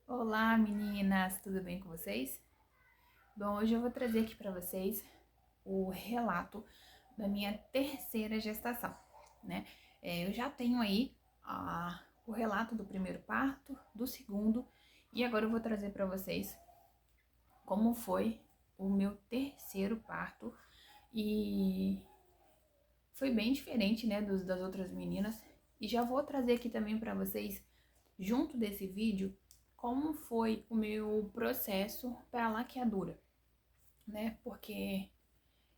Olá meninas, tudo bem com vocês? Bom, hoje eu vou trazer aqui para vocês o relato da minha terceira gestação, né? Eu já tenho aí o relato do primeiro parto, do segundo, e agora eu vou trazer para vocês como foi o meu terceiro parto. E foi bem diferente, né, das outras meninas. E já vou trazer aqui também para vocês, junto desse vídeo, como foi o meu processo para laqueadura, né? Porque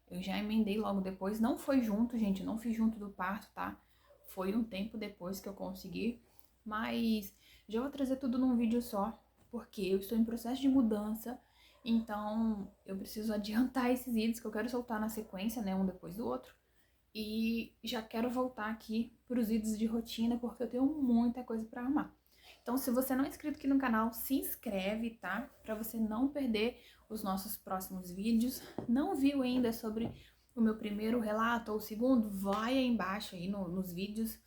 eu já emendei logo depois, não foi junto, gente, não fiz junto do parto, tá? Foi um tempo depois que eu consegui, mas já vou trazer tudo num vídeo só, porque eu estou em processo de mudança, então eu preciso adiantar esses vídeos que eu quero soltar na sequência, né, um depois do outro. E já quero voltar aqui para os vídeos de rotina, porque eu tenho muita coisa para arrumar. Então, se você não é inscrito aqui no canal, se inscreve, tá? Para você não perder os nossos próximos vídeos. Não viu ainda sobre o meu primeiro relato ou o segundo? Vai aí embaixo aí nos vídeos,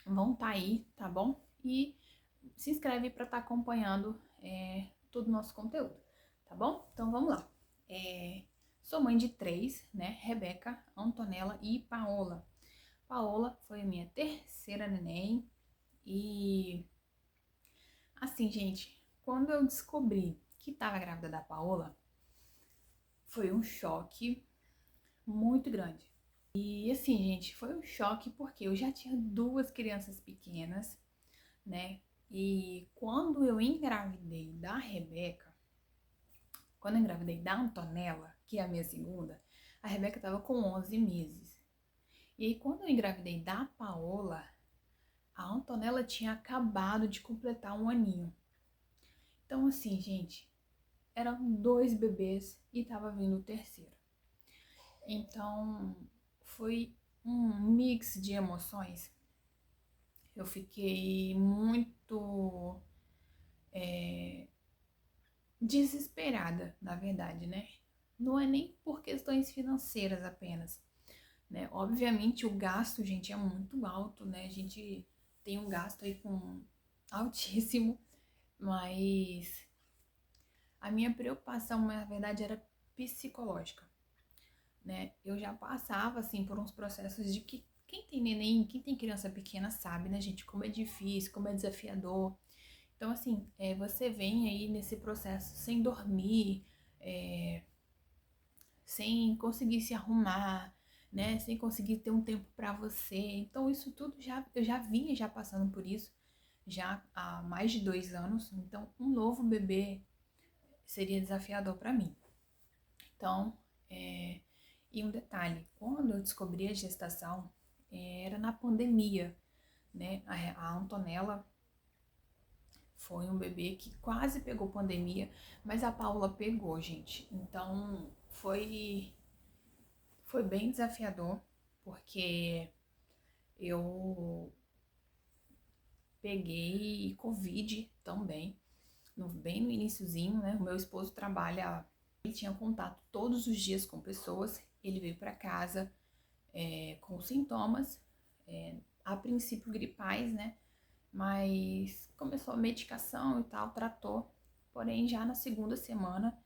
vão estar aí, tá bom? E se inscreve para estar acompanhando todo o nosso conteúdo, tá bom? Então vamos lá. Sou mãe de três, né? Rebeca, Antonella e Paola. Paola foi a minha terceira neném e assim, gente, quando eu descobri que estava grávida da Paola, foi um choque muito grande. E assim, gente, foi um choque porque eu já tinha duas crianças pequenas, né? E quando eu engravidei da Rebeca, quando eu engravidei da Antonella, que é a minha segunda, a Rebeca estava com 11 meses. E aí, quando eu engravidei da Paola, a Antonella tinha acabado de completar um aninho. Então, assim, gente, eram dois bebês e tava vindo o terceiro. Então, foi um mix de emoções. Eu fiquei muito desesperada, na verdade, né? Não é nem por questões financeiras apenas, né? Obviamente o gasto, gente, é muito alto, né? A gente tem um gasto aí com altíssimo, mas a minha preocupação, na verdade, era psicológica, né? Eu já passava, assim, por uns processos de que quem tem neném, quem tem criança pequena sabe, né, gente, como é difícil, como é desafiador. Então, assim, você vem aí nesse processo sem dormir, é, sem conseguir se arrumar, né? Sem conseguir ter um tempo para você. Então, isso tudo eu já vinha já passando por isso já há mais de 2 anos. Então, um novo bebê seria desafiador para mim. Então, e um detalhe, quando eu descobri a gestação, era na pandemia, né? A Antonella foi um bebê que quase pegou pandemia, mas a Paula pegou, gente. Então, foi bem desafiador, porque eu peguei Covid também, bem no iniciozinho, né? O meu esposo trabalha, ele tinha contato todos os dias com pessoas, ele veio para casa com sintomas, a princípio gripais, né? Mas começou a medicação e tal, tratou, porém já na segunda semana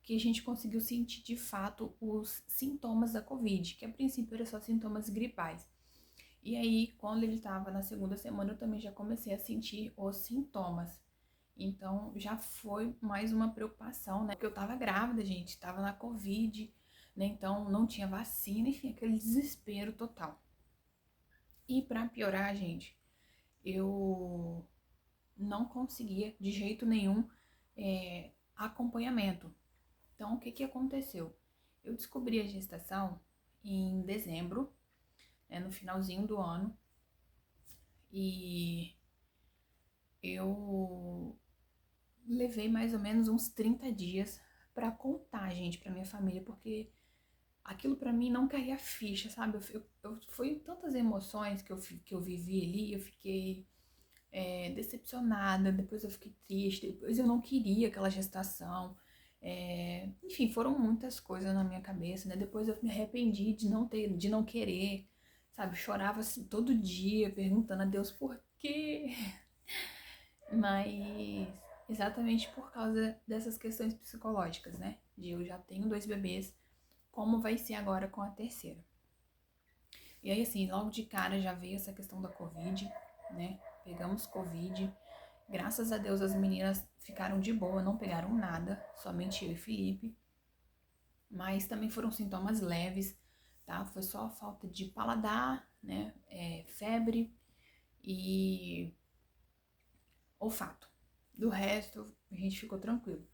que a gente conseguiu sentir de fato os sintomas da Covid, que a princípio eram só sintomas gripais. E aí, quando ele estava na segunda semana, eu também já comecei a sentir os sintomas. Então, já foi mais uma preocupação, né? Porque eu tava grávida, gente, tava na Covid, né? Então, não tinha vacina, enfim, aquele desespero total. E para piorar, gente, eu não conseguia de jeito nenhum acompanhamento. Então, o que que aconteceu? Eu descobri a gestação em dezembro, né, no finalzinho do ano, e eu levei mais ou menos uns 30 dias para contar, gente, para minha família, porque aquilo para mim não caía ficha, sabe? Foi tantas emoções que eu vivi ali, eu fiquei decepcionada, depois eu fiquei triste, depois eu não queria aquela gestação. Enfim, foram muitas coisas na minha cabeça, né? Depois eu me arrependi de não querer, sabe? Chorava assim, todo dia, perguntando a Deus por quê. Mas exatamente por causa dessas questões psicológicas, né? De eu já tenho 2 bebês, como vai ser agora com a terceira? E aí, assim, logo de cara já veio essa questão da Covid, né? Pegamos Covid. Graças a Deus as meninas ficaram de boa, não pegaram nada, somente eu e Felipe. Mas também foram sintomas leves, tá? Foi só falta de paladar, né? Febre e olfato. Do resto, a gente ficou tranquilo.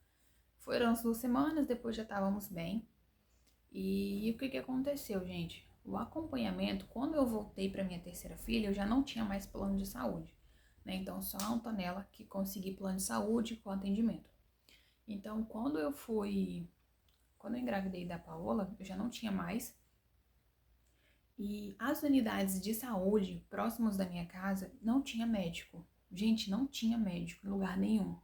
Foram as 2 semanas, depois já estávamos bem. E o que que aconteceu, gente? O acompanhamento, quando eu voltei para minha terceira filha, eu já não tinha mais plano de saúde, né? Então, só a Antonella que consegui plano de saúde com atendimento. Então, quando eu engravidei da Paola, eu já não tinha mais. E as unidades de saúde próximos da minha casa não tinha médico. Gente, não tinha médico em lugar nenhum.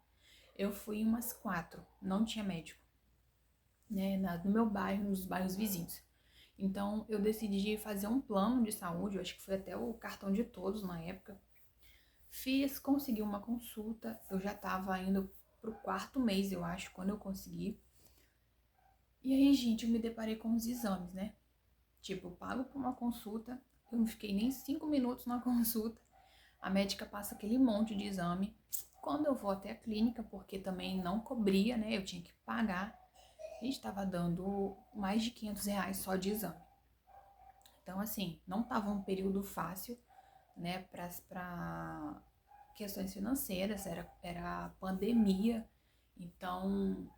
Eu fui em umas 4, não tinha médico, né? No meu bairro, nos bairros vizinhos. Então, eu decidi fazer um plano de saúde, eu acho que foi até o cartão de todos na época. Consegui uma consulta, eu já tava indo pro 4º mês, eu acho, quando eu consegui. E aí, gente, eu me deparei com os exames, né? Tipo, eu pago por uma consulta, eu não fiquei nem 5 minutos na consulta, a médica passa aquele monte de exame. Quando eu vou até a clínica, porque também não cobria, né? Eu tinha que pagar, a gente tava dando mais de R$ 500 só de exame. Então, assim, não tava um período fácil, né, para questões financeiras, era pandemia, então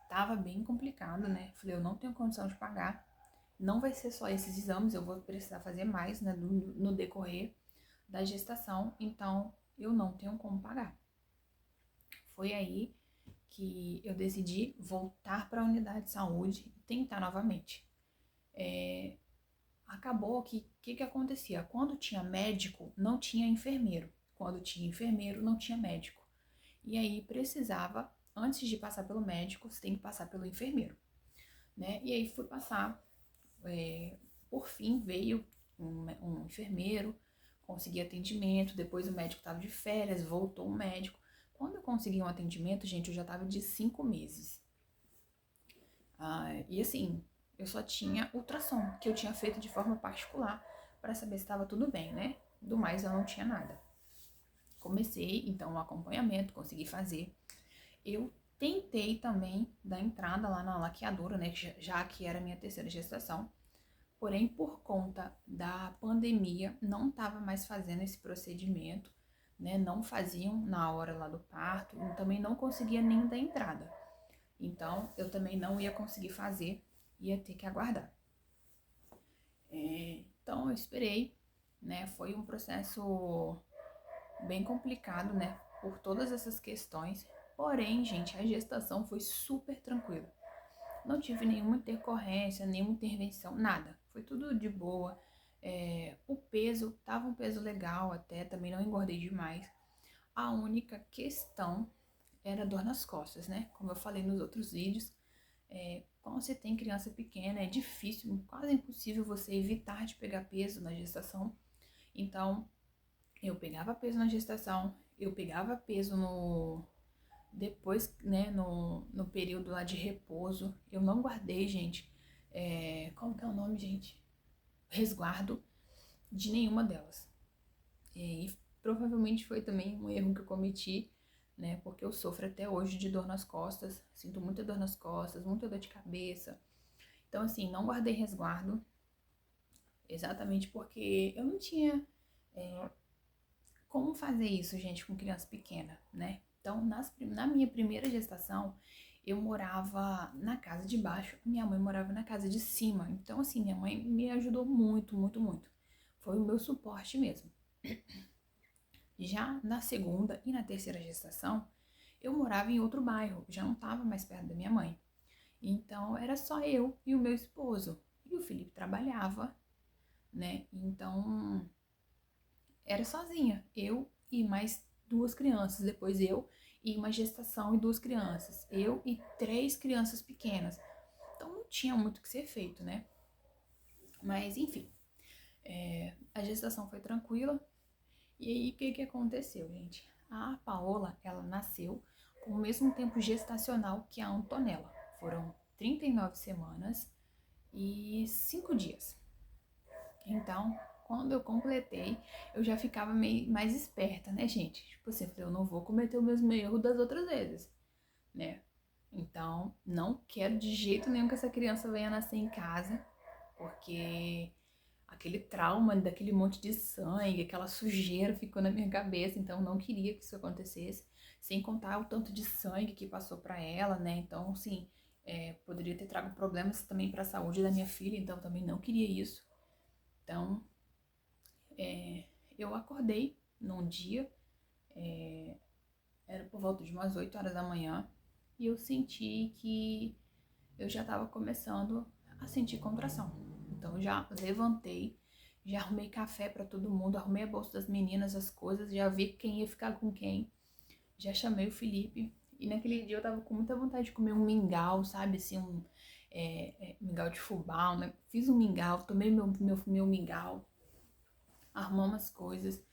tava bem complicado, né? Falei, eu não tenho condição de pagar, não vai ser só esses exames, eu vou precisar fazer mais, né, no decorrer da gestação, então eu não tenho como pagar. Foi aí que eu decidi voltar para a unidade de saúde e tentar novamente. Acabou que o que acontecia? Quando tinha médico, não tinha enfermeiro. Quando tinha enfermeiro, não tinha médico. E aí precisava, antes de passar pelo médico, você tem que passar pelo enfermeiro, né? E aí fui passar, por fim veio um enfermeiro, consegui atendimento, depois o médico estava de férias, voltou o médico. Quando eu consegui um atendimento, gente, eu já estava de 5 meses. E assim, eu só tinha ultrassom, que eu tinha feito de forma particular, para saber se estava tudo bem, né? Do mais, eu não tinha nada. Comecei, então, o acompanhamento, consegui fazer. Eu tentei também dar entrada lá na laqueadora, né? Já que era a minha terceira gestação. Porém, por conta da pandemia, não estava mais fazendo esse procedimento, né? Não faziam na hora lá do parto, e também não conseguia nem dar entrada. Então, eu também não ia conseguir fazer, ia ter que aguardar. Então, eu esperei, né? Foi um processo bem complicado, né? Por todas essas questões. Porém, gente, a gestação foi super tranquila. Não tive nenhuma intercorrência, nenhuma intervenção, nada. Foi tudo de boa. O peso, tava um peso legal até, também não engordei demais. A única questão era dor nas costas, né? Como eu falei nos outros vídeos, quando você tem criança pequena, é difícil, quase impossível você evitar de pegar peso na gestação. Então, eu pegava peso na gestação, eu pegava peso depois, né, no período lá de repouso. Eu não guardei, gente, como que é o nome, gente? Resguardo de nenhuma delas. E provavelmente foi também um erro que eu cometi, né, porque eu sofro até hoje de dor nas costas, sinto muita dor nas costas, muita dor de cabeça. Então, assim, não guardei resguardo, exatamente porque eu não tinha como fazer isso, gente, com criança pequena, né? Então, na minha primeira gestação, eu morava na casa de baixo, minha mãe morava na casa de cima. Então, assim, minha mãe me ajudou muito, muito, muito. Foi o meu suporte mesmo. Já na segunda e na terceira gestação, eu morava em outro bairro, já não estava mais perto da minha mãe. Então, era só eu e o meu esposo. E o Felipe trabalhava, né? Então, era sozinha, eu e mais 2 crianças, depois eu e uma gestação e 2 crianças, eu e 3 crianças pequenas. Então não tinha muito o que ser feito, né? Mas enfim, a gestação foi tranquila. E aí o que aconteceu, gente? A Paola, ela nasceu com o mesmo tempo gestacional que a Antonella. Foram 39 semanas e 5 dias. Então, quando eu completei, eu já ficava meio mais esperta, né, gente? Tipo assim, eu falei, eu não vou cometer o mesmo erro das outras vezes, né? Então, não quero de jeito nenhum que essa criança venha nascer em casa, porque aquele trauma daquele monte de sangue, aquela sujeira ficou na minha cabeça, então eu não queria que isso acontecesse, sem contar o tanto de sangue que passou para ela, né? Então, assim, poderia ter trago problemas também para a saúde da minha filha, então eu também não queria isso. Então, eu acordei num dia, era por volta de umas 8 horas da manhã, e eu senti que eu já estava começando a sentir contração. Então eu já levantei, já arrumei café para todo mundo, arrumei a bolsa das meninas, as coisas, já vi quem ia ficar com quem, já chamei o Felipe. E naquele dia eu tava com muita vontade de comer um mingau, sabe, assim, mingau de fubá, né? Fiz um mingau, tomei meu mingau, arrumamos as coisas.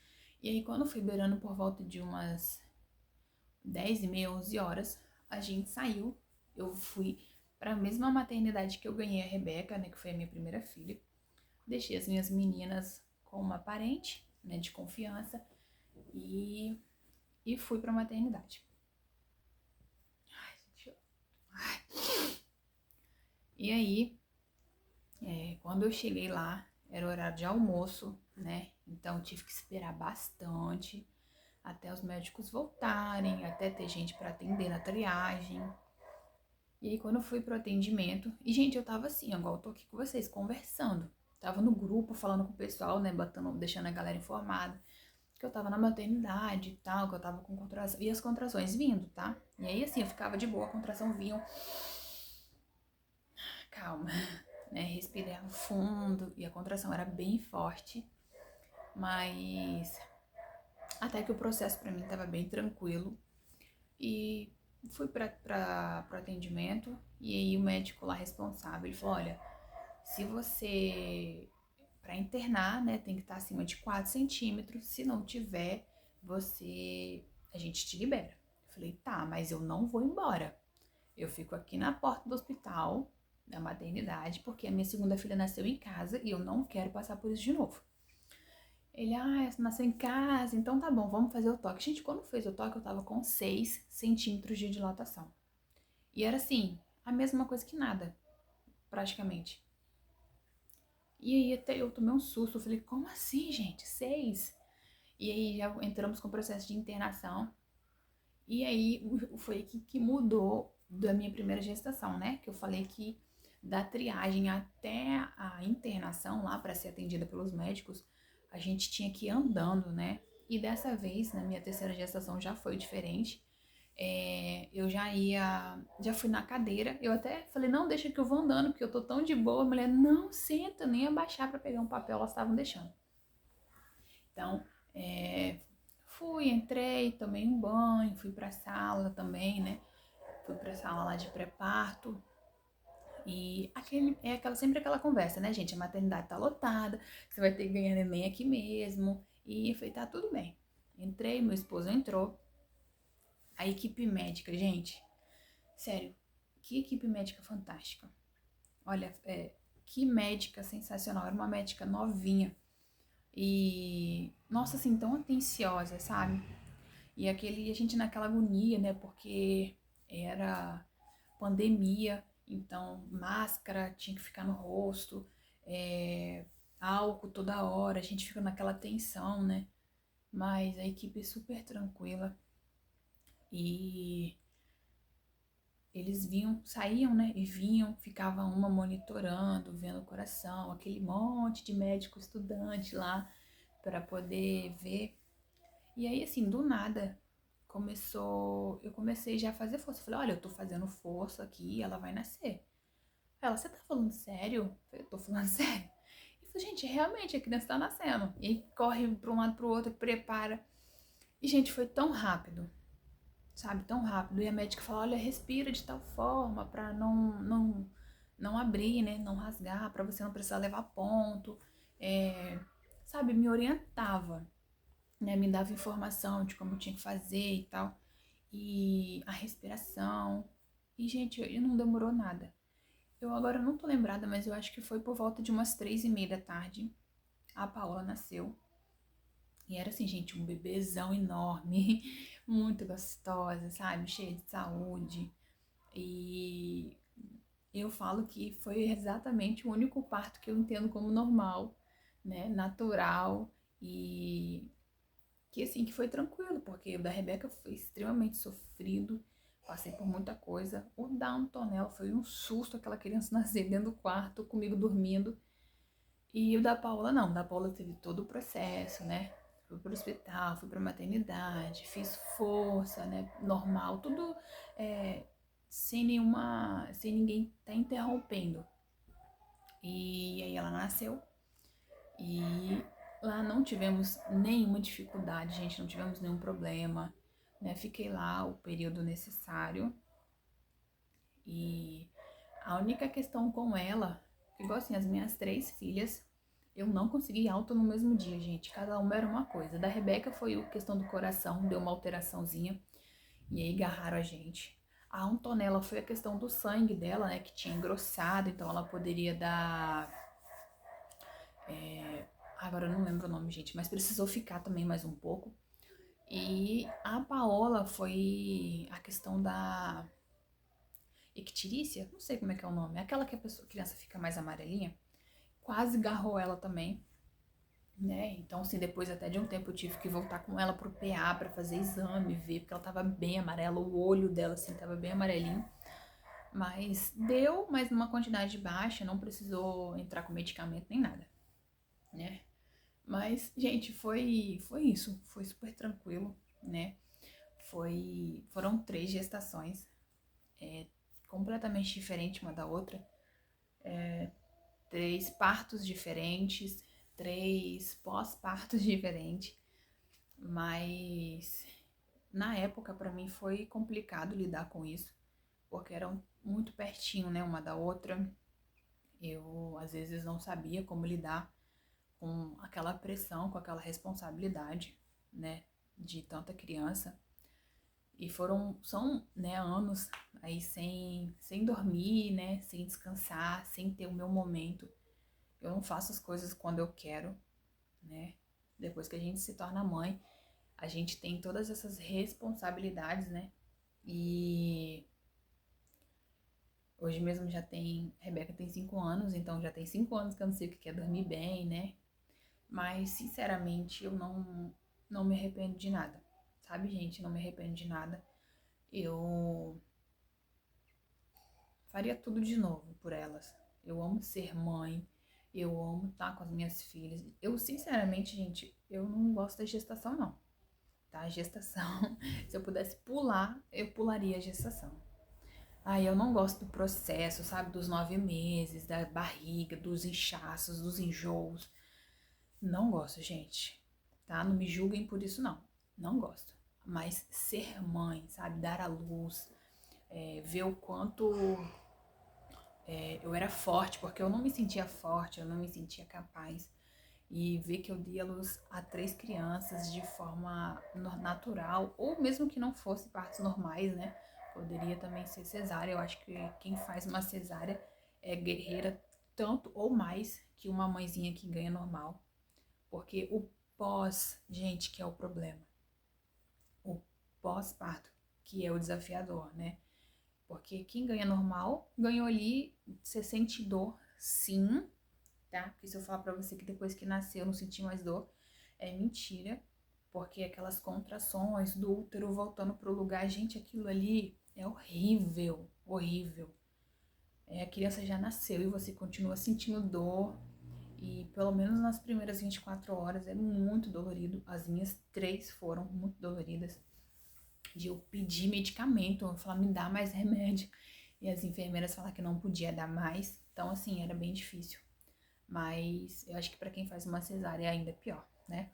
E aí quando foi beirando por volta de umas 10h30, 11 horas, a gente saiu. Eu fui para a mesma maternidade que eu ganhei a Rebeca, né, que foi a minha primeira filha. Deixei as minhas meninas com uma parente, né, de confiança e, e fui para a maternidade. Ai, gente, e aí, quando eu cheguei lá, era horário de almoço, né? Então tive que esperar bastante até os médicos voltarem, até ter gente para atender na triagem. E aí quando eu fui pro atendimento, e gente, eu tava assim, igual eu tô aqui com vocês, conversando. Tava no grupo, falando com o pessoal, né, deixando a galera informada que eu tava na maternidade e tal, que eu tava com contração, e as contrações vindo, tá? E aí assim, eu ficava de boa, a contração vinha, calma, né, respirava fundo, e a contração era bem forte, mas até que o processo pra mim tava bem tranquilo, e fui pro atendimento, e aí o médico lá responsável, ele falou, olha, se você, para internar, né, tem que estar acima de 4 centímetros. Se não tiver, a gente te libera. Eu falei, tá, mas eu não vou embora. Eu fico aqui na porta do hospital, da maternidade, porque a minha segunda filha nasceu em casa e eu não quero passar por isso de novo. Ele, nasceu em casa, então tá bom, vamos fazer o toque. Gente, quando fez o toque, eu tava com 6 centímetros de dilatação. E era assim, a mesma coisa que nada, praticamente. E aí até eu tomei um susto, eu falei, como assim, gente? 6? E aí já entramos com o processo de internação. E aí foi aqui que mudou da minha primeira gestação, né? Que eu falei que da triagem até a internação lá para ser atendida pelos médicos, a gente tinha que ir andando, né? E dessa vez, na minha terceira gestação, já foi diferente. Eu já fui na cadeira, eu até falei, não, deixa que eu vou andando, porque eu tô tão de boa. A mulher, não, senta, nem abaixar pra pegar um papel, elas estavam deixando. Então, entrei, tomei um banho, fui pra sala também, né? Fui pra sala lá de pré-parto. E sempre aquela conversa, né, gente? A maternidade tá lotada, você vai ter que ganhar neném aqui mesmo. E eu falei, tá tudo bem. Entrei, meu esposo entrou. A equipe médica, gente, sério, que equipe médica fantástica. Olha, que médica sensacional. Era uma médica novinha. E, nossa, assim, tão atenciosa, sabe? E a gente naquela agonia, né? Porque era pandemia, então máscara tinha que ficar no rosto, álcool toda hora, a gente fica naquela tensão, né? Mas a equipe super tranquila. E eles saíam, né, e vinham, ficava uma monitorando, vendo o coração, aquele monte de médico estudante lá para poder ver. E aí, assim, do nada, eu comecei já a fazer força. Eu falei, olha, eu tô fazendo força aqui, ela vai nascer. Ela, você tá falando sério? Eu falei, eu tô falando sério. E falei, gente, realmente, a criança tá nascendo. E aí corre pra um lado pro outro, prepara. E, gente, foi tão rápido, sabe, tão rápido. E a médica falou, olha, respira de tal forma pra não abrir, né, não rasgar, pra você não precisar levar ponto. Sabe, me orientava. né, me dava informação de como eu tinha que fazer e tal, e a respiração. E, gente, não demorou nada. Eu agora não tô lembrada, mas eu acho que foi por volta de umas 3h30 da tarde. A Paola nasceu. E era assim, gente, um bebezão enorme, muito gostosa, sabe? Cheia de saúde. E eu falo que foi exatamente o único parto que eu entendo como normal, né? Natural e que assim, que foi tranquilo, porque o da Rebeca foi extremamente sofrido, passei por muita coisa. O da Antonella foi um susto, aquela criança nascer dentro do quarto, comigo dormindo. E o da Paula não, o da Paula teve todo o processo, né? Fui pro hospital, fui pra maternidade, fiz força, né? Normal, tudo sem ninguém tá interrompendo. E aí ela nasceu e lá não tivemos nenhuma dificuldade, gente, não tivemos nenhum problema, né? Fiquei lá o período necessário e a única questão com ela, igual assim, as minhas 3 filhas, eu não consegui alta no mesmo dia, gente. Cada uma era uma coisa. Da Rebeca foi a questão do coração, deu uma alteraçãozinha e aí agarraram a gente. A Antonella foi a questão do sangue dela, né, que tinha engrossado, então ela poderia dar agora eu não lembro o nome, gente, mas precisou ficar também mais um pouco. E a Paola foi a questão da ictirícia, não sei como é que é o nome, aquela que a criança fica mais amarelinha, quase agarrou ela também, né? Então, assim, depois até de um tempo eu tive que voltar com ela pro PA pra fazer exame, ver, porque ela tava bem amarela, o olho dela, assim, tava bem amarelinho. Mas deu, mas numa quantidade baixa, não precisou entrar com medicamento nem nada, né? Mas, gente, foi isso. Foi super tranquilo, né? Foram 3 gestações, completamente diferentes uma da outra. 3 partos diferentes, 3 pós-partos diferentes. Mas, na época, pra mim foi complicado lidar com isso, porque eram muito pertinho, né, uma da outra. Eu, às vezes, não sabia como lidar com aquela pressão, com aquela responsabilidade, né, de tanta criança. E são, né, anos aí sem dormir, né, sem descansar, sem ter o meu momento. Eu não faço as coisas quando eu quero, né? Depois que a gente se torna mãe, a gente tem todas essas responsabilidades, né? E hoje mesmo Rebeca tem 5 anos, então já tem 5 anos que eu não sei o que é dormir bem, né? Mas, sinceramente, eu não me arrependo de nada. Sabe, gente? Não me arrependo de nada. Eu faria tudo de novo por elas. Eu amo ser mãe. Eu amo estar com as minhas filhas. Eu, sinceramente, gente, eu não gosto da gestação, não. Tá? A gestação, se eu pudesse pular, eu pularia a gestação. Ai, eu não gosto do processo, sabe? Dos 9 meses, da barriga, dos inchaços, dos enjoos. Não gosto, gente, tá? Não me julguem por isso, não. Não gosto. Mas ser mãe, sabe? Dar à luz, ver o quanto eu era forte, porque eu não me sentia forte, eu não me sentia capaz. E ver que eu dei à luz a 3 crianças de forma natural, ou mesmo que não fosse partos normais, né? Poderia também ser cesárea. Eu acho que quem faz uma cesárea é guerreira tanto ou mais que uma mãezinha que ganha normal. Porque o pós, gente, que é o problema. O pós-parto, que é o desafiador, né? Porque quem ganha normal, ganhou ali, você sente dor, sim, tá? Porque se eu falar pra você que depois que nasceu eu não senti mais dor, é mentira. Porque aquelas contrações do útero voltando pro lugar, gente, aquilo ali é horrível, horrível. A criança já nasceu e você continua sentindo dor. E pelo menos nas primeiras 24 horas é muito dolorido. As minhas 3 foram muito doloridas. De eu pedir medicamento, eu falar, me dá mais remédio. E as enfermeiras falaram que não podia dar mais. Então, assim, era bem difícil. Mas eu acho que pra quem faz uma cesárea é ainda pior, né?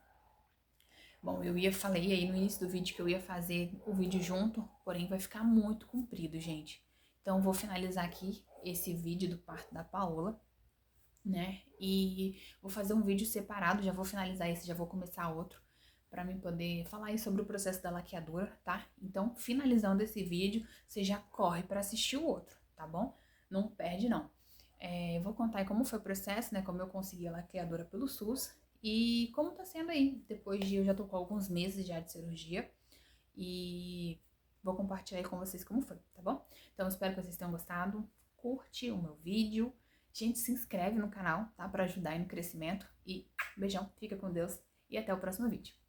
Bom, falei aí no início do vídeo que eu ia fazer o vídeo junto, porém vai ficar muito comprido, gente. Então, vou finalizar aqui esse vídeo do parto da Paola, né? E vou fazer um vídeo separado, já vou finalizar esse, já vou começar outro, para mim poder falar aí sobre o processo da laqueadura, tá? Então, finalizando esse vídeo, você já corre para assistir o outro, tá bom? Não perde, não. Eu vou contar aí como foi o processo, né? Como eu consegui a laqueadura pelo SUS e como tá sendo aí. Depois de eu já tô com alguns meses já de cirurgia e vou compartilhar aí com vocês como foi, tá bom? Então, espero que vocês tenham gostado. Curte o meu vídeo. Gente, se inscreve no canal, tá? Pra ajudar aí no crescimento. E beijão, fica com Deus e até o próximo vídeo.